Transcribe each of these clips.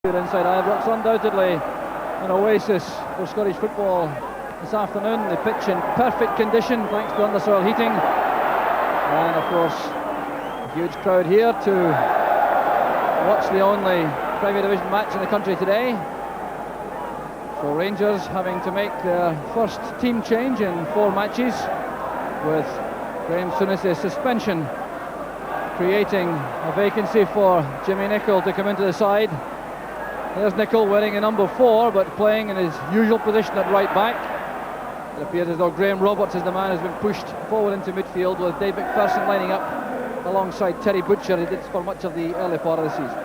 Inside Ibrox, undoubtedly an oasis for Scottish football this afternoon. The pitch in perfect condition thanks to Undersoil Heating, and of course a huge crowd here to watch the only Premier Division match in the country today. So Rangers having to make their first team change in 4 matches, with Graham Souness's suspension creating a vacancy for Jimmy Nicholl to come into the side. There's Nicholl wearing a number 4, but playing in his usual position at right back. It appears as though Graham Roberts is the man who's been pushed forward into midfield, with Dave McPherson lining up alongside Terry Butcher, who did for much of the early part of the season.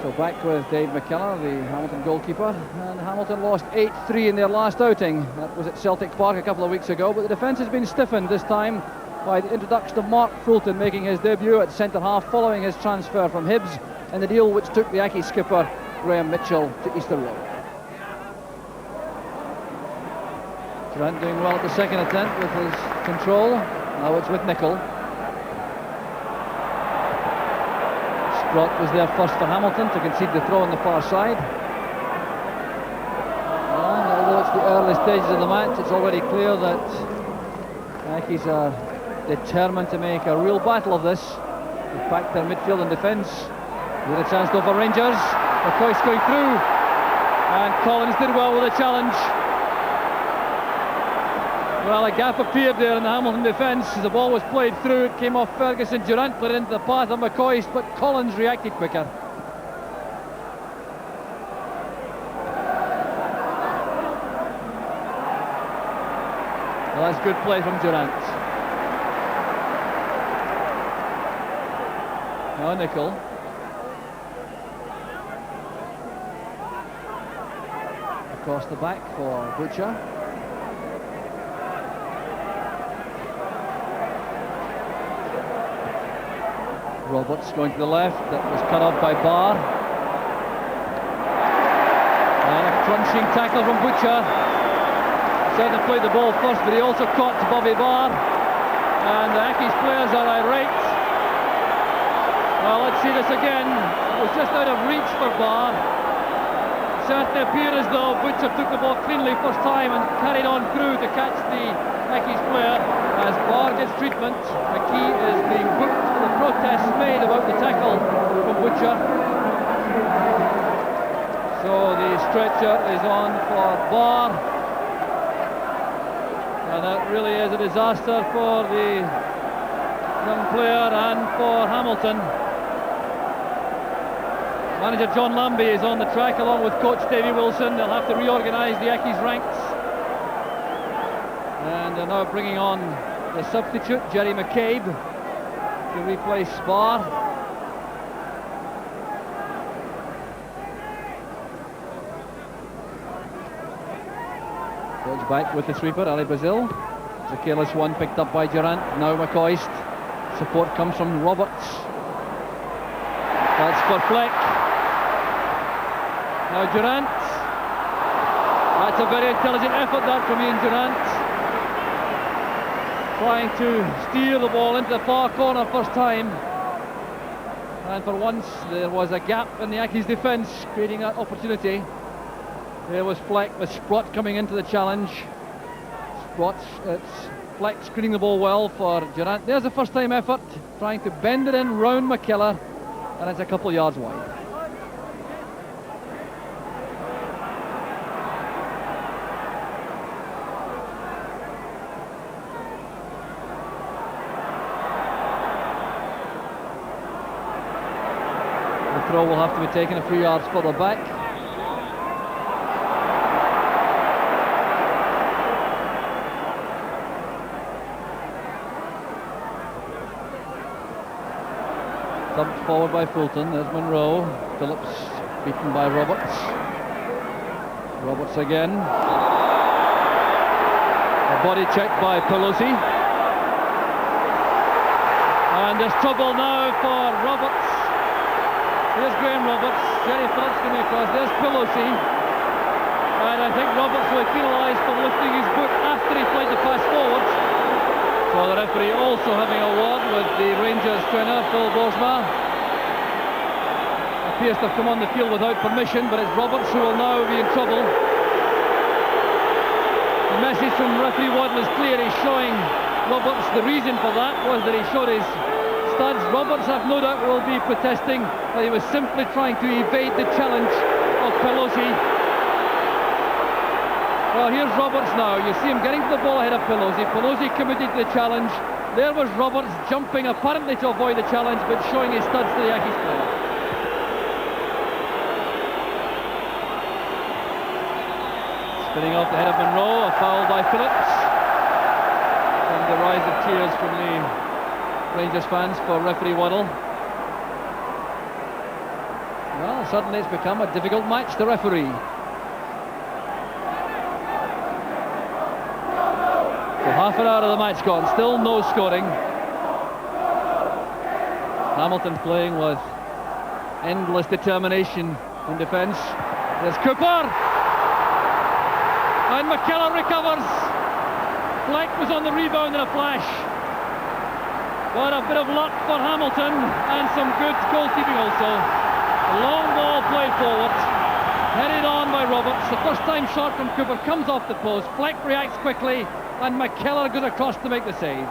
So back with Dave McKellar, the Hamilton goalkeeper, and Hamilton lost 8-3 in their last outing. That was at Celtic Park a couple of weeks ago, but the defence has been stiffened this time by the introduction of Mark Fulton making his debut at centre-half following his transfer from Hibs, and the deal which took the Aki skipper Graham Mitchell to Easter Road. Durant doing well at the second attempt with his control. Now it's with Nicholl. Sprott was there first for Hamilton to concede the throw on the far side. And although it's the early stages of the match, it's already clear that Aki's are determined to make a real battle of this. They've packed their midfield and defence. With a chance though for Rangers. McCoist going through, and Collins did well with the challenge. Well, a gap appeared there in the Hamilton defence as the ball was played through. It came off Ferguson. Durant put it into the path of McCoist, but Collins reacted quicker. Well, that's good play from Durant. Now Nicholl. Across the back for Butcher. Roberts going to the left. That was cut off by Barr. And a crunching tackle from Butcher. Certainly played the ball first, but he also caught Bobby Barr. And the Aki's players are irate. Well, let's see this again. It was just out of reach for Barr. Certainly appeared as though Butcher took the ball cleanly first time and carried on through to catch the Aki's player. As Barr gets treatment, McKee is being booked for the protests made about the tackle from Butcher. So the stretcher is on for Barr, and that really is a disaster for the young player and for Hamilton. Manager John Lambie is on the track along with coach Davy Wilson. They'll have to reorganise the Aki's ranks, and they're now bringing on the substitute Jerry McCabe to replace Barr. Goes back with the sweeper, Ali Brazil. It's a careless one picked up by Durant. Now McCoist. Support comes from Roberts. That's for Fleck. Now Durant. That's a very intelligent effort that from Ian Durant. Trying to steer the ball into the far corner first time. And for once there was a gap in the Aki's defence, creating that opportunity. There was Fleck with Sprott coming into the challenge. It's Fleck screening the ball well for Durant. There's a first time effort, trying to bend it in round McKellar, and it's a couple of yards wide. The throw will have to be taken a few yards further back. Dumped forward by Fulton. There's Monroe. Phillips beaten by Roberts. Roberts again. A body check by Pelosi. And there's trouble now for Roberts. Here's Graham Roberts. Jerry Phillips coming across. There's Pelosi. And I think Roberts will be penalised for lifting his boot after he played the pass forward. So the referee also having a word with the Rangers trainer, Phil Borsma. A appears to have come on the field without permission, but it's Roberts who will now be in trouble. The message from referee Waddle is clear. He's showing Roberts the reason for that was that he showed his studs. Roberts, I've no doubt, will be protesting that he was simply trying to evade the challenge of Pelosi. Well, here's Roberts now. You see him getting to the ball ahead of Pelosi. Pelosi committed to the challenge. There was Roberts jumping apparently to avoid the challenge, but showing his studs to the Yankees player. Spinning off the head of Monroe, a foul by Phillips. And the rise of tears from the Rangers fans for referee Waddle. Well, suddenly it's become a difficult match to referee. So half an hour of the match gone, still no scoring. Hamilton playing with endless determination in defence. There's Cooper! And McKellar recovers. Fleck was on the rebound in a flash. But a bit of luck for Hamilton and some good goalkeeping also. A long ball played forward, headed on by Roberts. The first time shot from Cooper comes off the post. Fleck reacts quickly and McKellar goes across to make the save.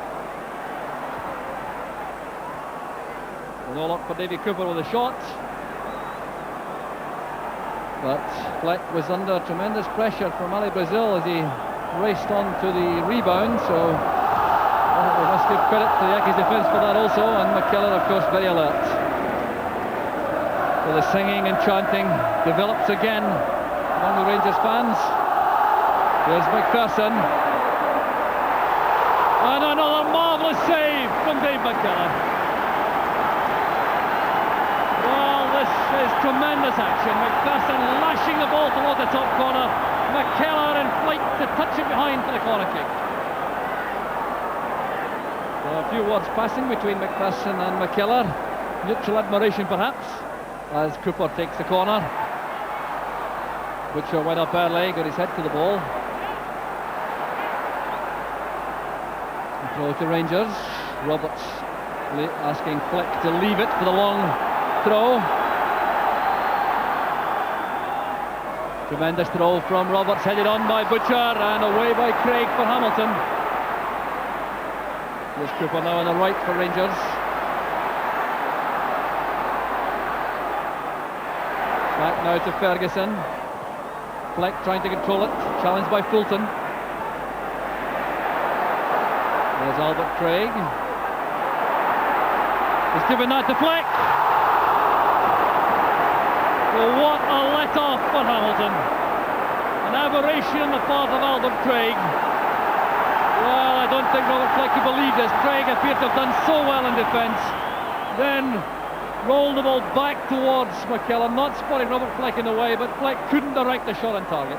No luck for Davy Cooper with a shot. But Fleck was under tremendous pressure from Ali Brazil as he raced on to the rebound, so we must give credit to the Yankees defence for that also, and McKellar of course very alert. So the singing and chanting develops again among the Rangers fans. There's McPherson. And another marvellous save from Dave McKellar. This is tremendous action. McPherson lashing the ball towards the top corner. McKellar in flight to touch it behind for the corner kick. So a few words passing between McPherson and McKellar. Mutual admiration perhaps, as Cooper takes the corner. Butcher went up early, got his head to the ball. Throw to Rangers. Roberts asking Fleck to leave it for the long throw. Tremendous throw from Roberts, headed on by Butcher and away by Craig for Hamilton. There's Cooper now on the right for Rangers. Back now to Ferguson. Fleck trying to control it, challenged by Fulton. There's Albert Craig. He's given that to Fleck. Well, what a let-off for Hamilton. An aberration on the part of Albert Craig. Well, I don't think Robert Fleck could believe this. Craig appeared to have done so well in defence. Then rolled the ball back towards McKellar, not spotting Robert Fleck in the way, but Fleck couldn't direct the shot on target.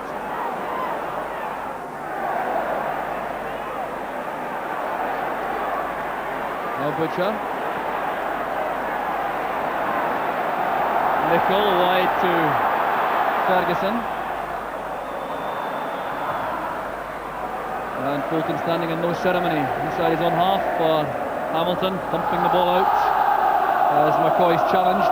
Now Butcher. Nicol wide to Ferguson. And Fulton standing in no ceremony inside his own half for Hamilton, pumping the ball out as McCoy's challenged.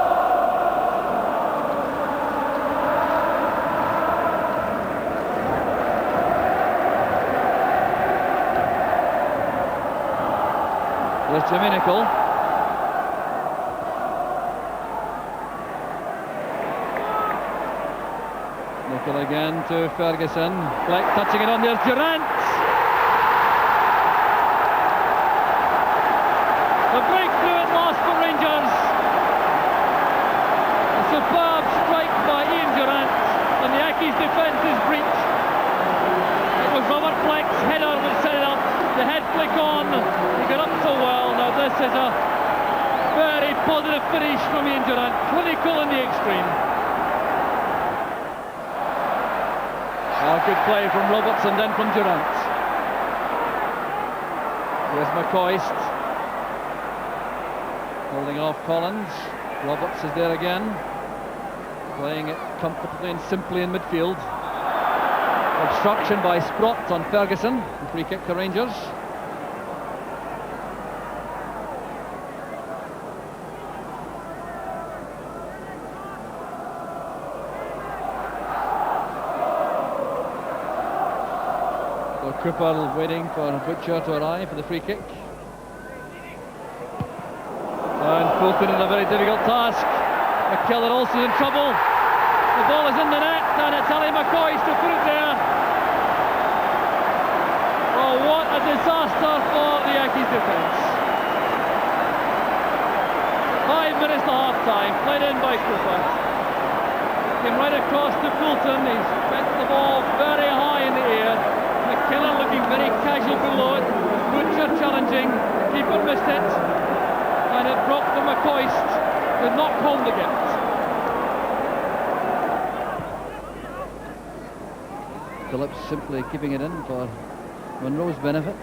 There's Jimmy Nicol. Nicol again to Ferguson. Fleck touching it on. There's Durant. The breakthrough at last for Rangers. A superb strike by Ian Durant, and the Yankees' defence is breached. It was Robert Fleck's header which set it up. The head flick on. He got up so well. Now this is a very positive finish from Ian Durant. Clinical in the extreme. Good play from Roberts and then from Durant. Here's McCoist. Holding off Collins. Roberts is there again. Playing it comfortably and simply in midfield. Obstruction by Sprott on Ferguson. A free kick to Rangers. Cooper waiting for Butcher to arrive for the free kick. And Fulton in a very difficult task. McKellar also in trouble. The ball is in the net and it's Ali McCoist to put it there. Oh, what a disaster for the Accies defence. 5 minutes to half time, played in by Cooper. Came right across to Fulton, he's bent the ball very high in the air. McKellar looking very casual below it. Butcher challenging, keeper missed it. And it broke for McCoist to knock home the gift. Phillips simply keeping it in for Monroe's benefit.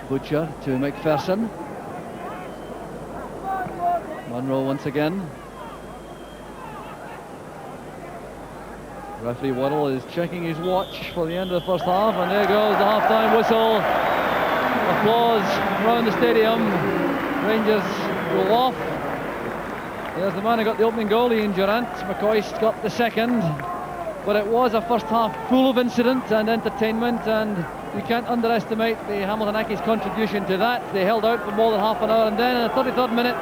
Butcher to McPherson. Monroe once again. Referee Waddle is checking his watch for the end of the first half, and there goes the half-time whistle. Applause around the stadium. Rangers go off. There's the man who got the opening goal, Ian Durrant. McCoist got the second. But it was a first half full of incident and entertainment, and you can't underestimate the Hamilton Accies contribution to that. They held out for more than half an hour, and then in the 33rd minute,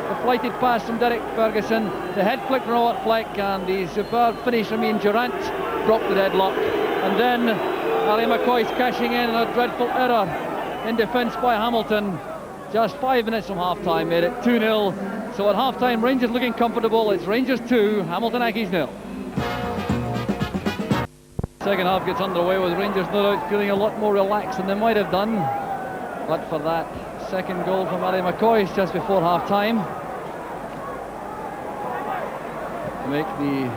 the flighted pass from Derek Ferguson, the head flick from Robert Fleck, and the superb finish from Ian Durrant broke the deadlock. And then Ali McCoist cashing in on a dreadful error in defence by Hamilton. Just 5 minutes from half-time made it 2-0. So at half-time, Rangers looking comfortable. It's Rangers 2, Hamilton Accies 0. Second half gets underway with Rangers no doubt feeling a lot more relaxed than they might have done, but for that second goal from Ali McCoist just before half-time to make the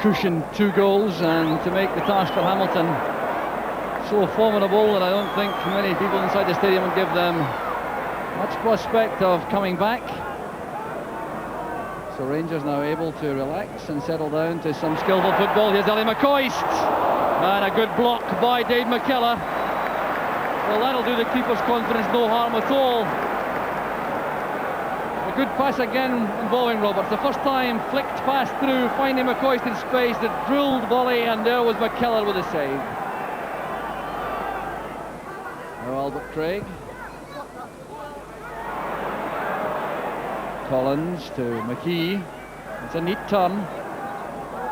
cushion 2 goals and to make the task for Hamilton so formidable that I don't think many people inside the stadium would give them much prospect of coming back. So Rangers now able to relax and settle down to some skillful football. Here's Ali McCoist, and a good block by Dave McKellar. Well, that'll do the keeper's confidence no harm at all. A good pass again involving Roberts. The first time flicked pass through, finding McCoist in space, the drilled volley, and there was McKellar with a save. Now Albert Craig. Collins to McKee. It's a neat turn.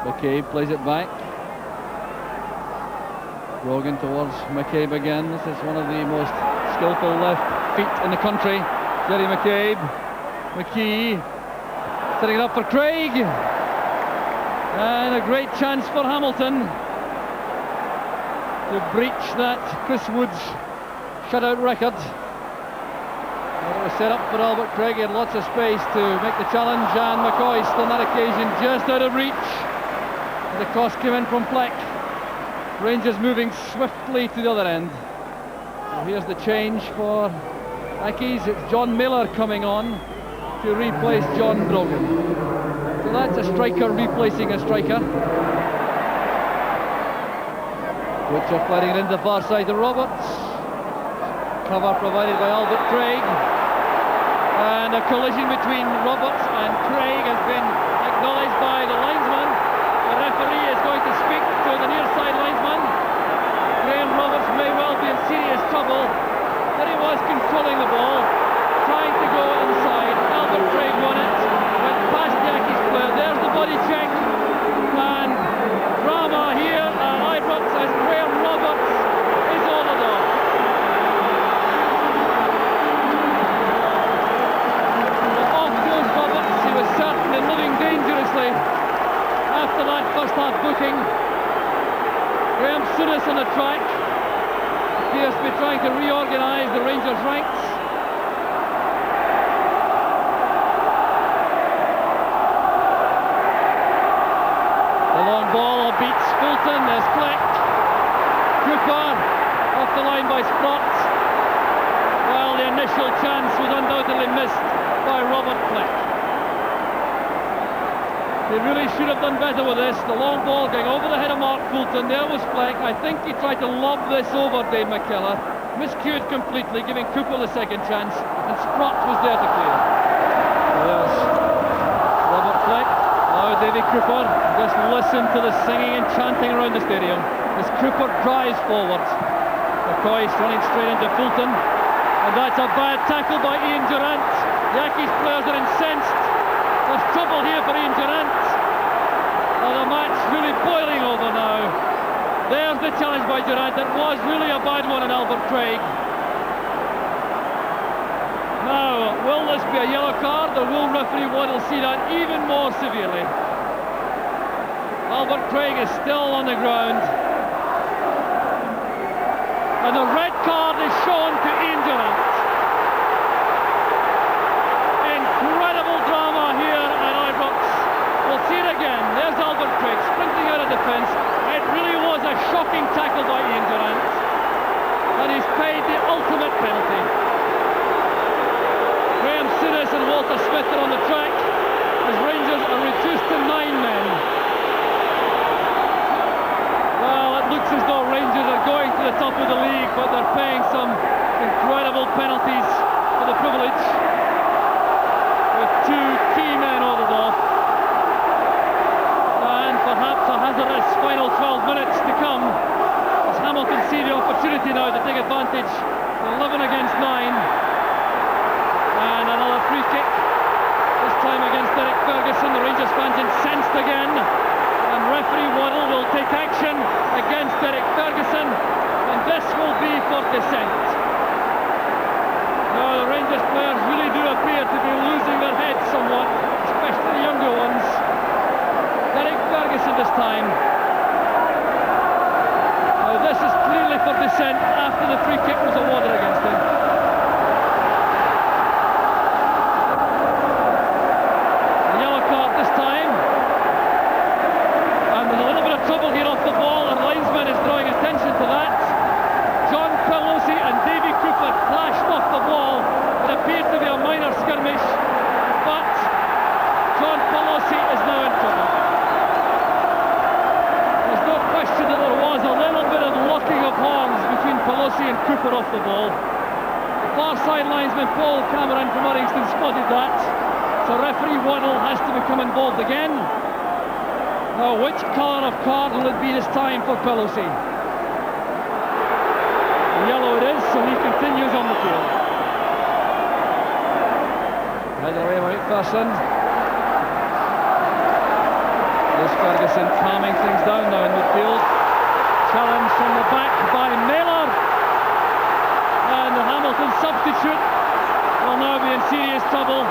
McCabe plays it back. Brogan towards McCabe again. This is one of the most skillful left feet in the country. Jerry McCabe. McKee setting it up for Craig. And a great chance for Hamilton to breach that Chris Woods shutout record. It was set up for Albert Craig. He had lots of space to make the challenge, and McCoist on that occasion just out of reach. The cross came in from Fleck. Rangers moving swiftly to the other end. So here's the change for Accies. It's John Miller coming on to replace John Brogan. So that's a striker replacing a striker. Butcher flooding it into the far side to Roberts. Cover provided by Albert Craig. And a collision between Roberts and Craig has been acknowledged by the linesman. The referee is going to speak to the near side linesman. Graham Roberts may well be in serious trouble. There he was controlling the ball, trying to go inside. Albert Craig won it, went past the Accies player. There's the body check. And drama here at Ibrox as Graham Roberts is all alone. Certainly living dangerously after that first half booking. Graham Souness on the track appears to be trying to reorganise the Rangers ranks. The long ball beats Fulton. There's Fleck. Cooper off the line by Sprott. Well, the initial chance was undoubtedly missed by Robert Fleck. They really should have done better with this. The long ball going over the head of Mark Fulton. There was Fleck. I think he tried to lob this over Dave McKellar. Miscued completely, giving Cooper the second chance, and Sprott was there to clear. There's Robert Fleck. Now Davy Cooper. Just listen to the singing and chanting around the stadium as Cooper drives forward. McCoist running straight into Fulton, and that's a bad tackle by Ian Durrant. The Accies players are incensed. There's trouble here for Ian Durrant. Oh, the match really boiling over now. There's the challenge by Durrant. It was really a bad one on Albert Craig. Now, will this be a yellow card, or will referee Waddle see that even more severely? Albert Craig is still on the ground. And the red card is shown to Ian Durrant. Incredible drama here at Ibrox. We'll see it again. There's Albert Craig sprinting out of defence. It really was a shocking tackle by Ian Durrant. And he's paid the ultimate penalty. Graham Souness and Walter Smith are on the track as Rangers are reduced to 9 men. Well, it looks as though Rangers are going to the top of the league, but they're paying some incredible penalties for the privilege, with 2 key men ordered off, and perhaps a hazardous final 12 minutes to come as Hamilton see the opportunity now to take advantage. 11 against 9. And another free kick, this time against Derek Ferguson. The Rangers fans incensed again, and referee Waddle will take action against Derek Ferguson, and this will be for dissent. Now the Rangers players really do appear to be losing their heads somewhat, especially the younger ones. Derek Ferguson this time. Now this is clearly for dissent after the free kick was awarded against him. And Cooper off the ball. The far side linesman Paul Cameron from Uddingston spotted that, so referee Waddle has to become involved again. Now which colour of card will it be this time for Pelosi? Yellow it is, so he continues on the field. Headed away by McPherson. There's Ferguson calming things down now in midfield. Challenge from the back by Mailer. And the Hamilton substitute will now be in serious trouble.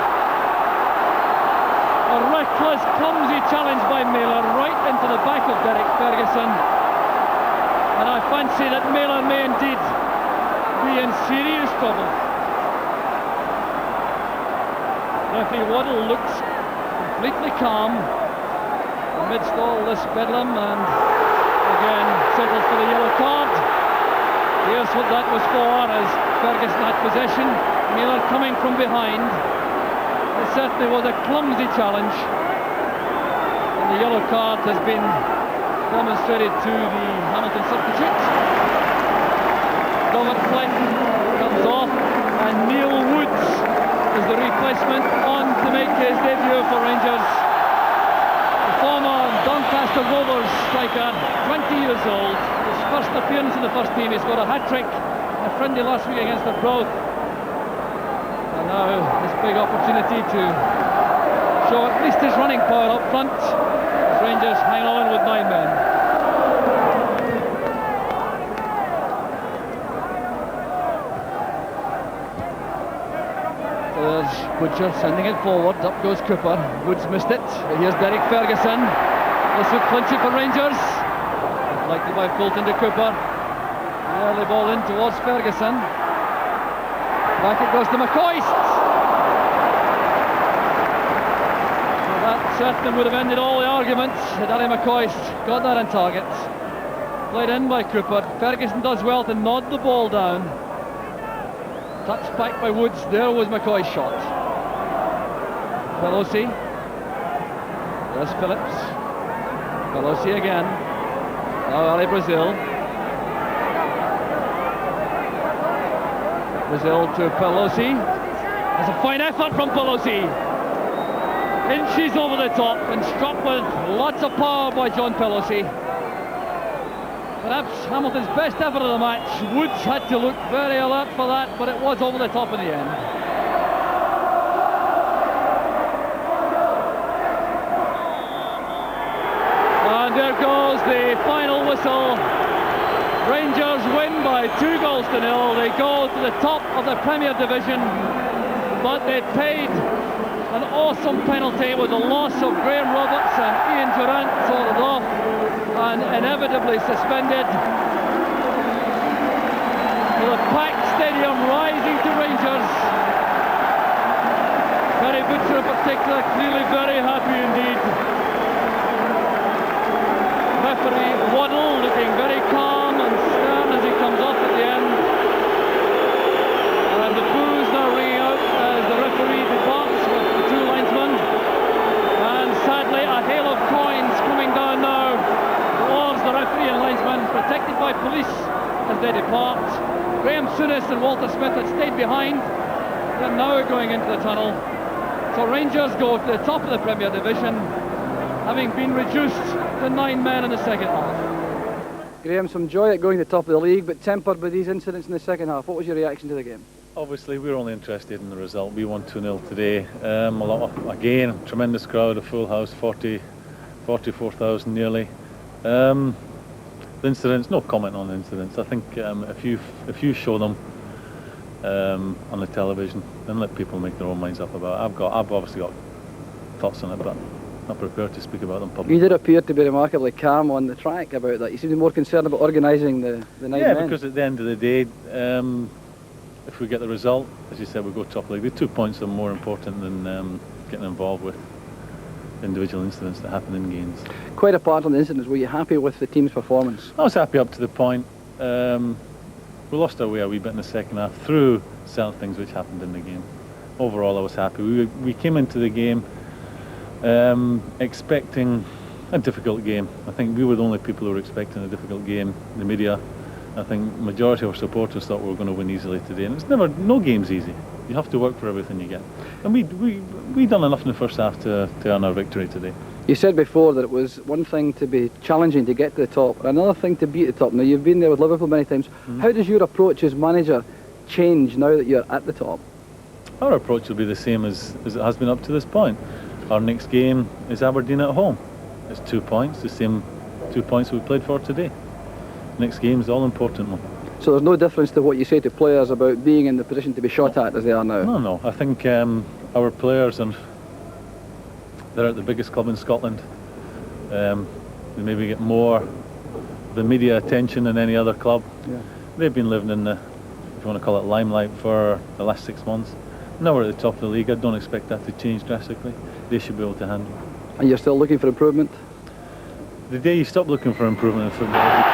A reckless, clumsy challenge by Mailer right into the back of Derek Ferguson. And I fancy that Mailer may indeed be in serious trouble. Referee Waddle looks completely calm amidst all this bedlam, and again settles for the yellow card. Here's what that was for, as Ferguson had possession. Mailer coming from behind. It certainly was a clumsy challenge, and the yellow card has been demonstrated to the Hamilton substitute. Robert Flynn comes off, and Neil Woods is the replacement on to make his debut for Rangers. The former Doncaster Rovers striker, 20 years old. His first appearance in the first team. He scored a hat-trick in a friendly last week against the Broth. And now this big opportunity to show at least his running power up front as Rangers hang on with 9 men. There's Butcher sending it forward. Up goes Cooper. Woods missed it. Here's Derek Ferguson. This would clinch it for Rangers. Deflected by Fulton to Cooper. The early ball in towards Ferguson. Back it goes to McCoist. So that certainly would have ended all the arguments had Danny McCoist got that on target. Played in by Cooper. Ferguson does well to nod the ball down. Touched back by Woods. There was McCoy's shot. Pelosi. There's Phillips. Pelosi again. Now Ali Brazil. Brazil to Pelosi. There's a fine effort from Pelosi. inches over the top and struck with lots of power by John Pelosi. Perhaps Hamilton's best effort of the match. Woods had to look very alert for that, but it was over the top in the end. And there goes the final whistle. Rangers win by 2-0. They go to the top of the Premier Division, but they paid an awesome penalty with the loss of Graham Roberts and Ian Durrant sorted off and inevitably suspended. With a packed stadium rising to Rangers. Gary Butcher in particular clearly very happy indeed. Referee Waddle looking very calm and stern as he comes off at the end. And the boos now ringing out as the referee departs with the two linesmen. And sadly a hail of coins coming down now towards the referee and linesman, protected by police as they depart. Graham Souness and Walter Smith had stayed behind. They're now going into the tunnel. So Rangers go to the top of the Premier Division, having been reduced to 9 men in the second half. Graham, some joy at going to the top of the league, but tempered by these incidents in the second half. What was your reaction to the game? Obviously, we're only interested in the result. We won 2-0 today. Again, tremendous crowd, a full house, 44,000 nearly. The incidents, no comment on the incidents. I think if you show them on the television, then let people make their own minds up about it. I've obviously got thoughts on it, but not prepared to speak about them publicly. You did appear to be remarkably calm on the track about that. You seemed more concerned about organising the 9 men. Yeah, because at the end of the day, if we get the result, as you said, we go top league. The 2 points are more important than getting involved with individual incidents that happen in games. Quite apart from the incidents, were you happy with the team's performance? I was happy up to the point. We lost our way a wee bit in the second half through certain things which happened in the game. Overall, I was happy. We came into the game expecting a difficult game. I think we were the only people who were expecting a difficult game. The media, I think majority of our supporters thought we were going to win easily today, and no game's easy. You have to work for everything you get, and we done enough in the first half to earn our victory today. You said before that it was one thing to be challenging to get to the top, and another thing to be at the top. Now, you've been there with Liverpool many times. How does your approach as manager change now that you're at the top? Our approach will be the same as it has been up to this point. Our next game is Aberdeen at home. It's 2 points, the same 2 points we played for today. Next game is the all-important one. So there's no difference to what you say to players about being in the position to be shot at as they are now? No. I think our players, and they're at the biggest club in Scotland. They maybe get more the media attention than any other club. Yeah. They've been living in the, if you want to call it, limelight for the last 6 months. Now we're at the top of the league. I don't expect that to change drastically. They should be able to handle it. And you're still looking for improvement? The day you stop looking for improvement in football,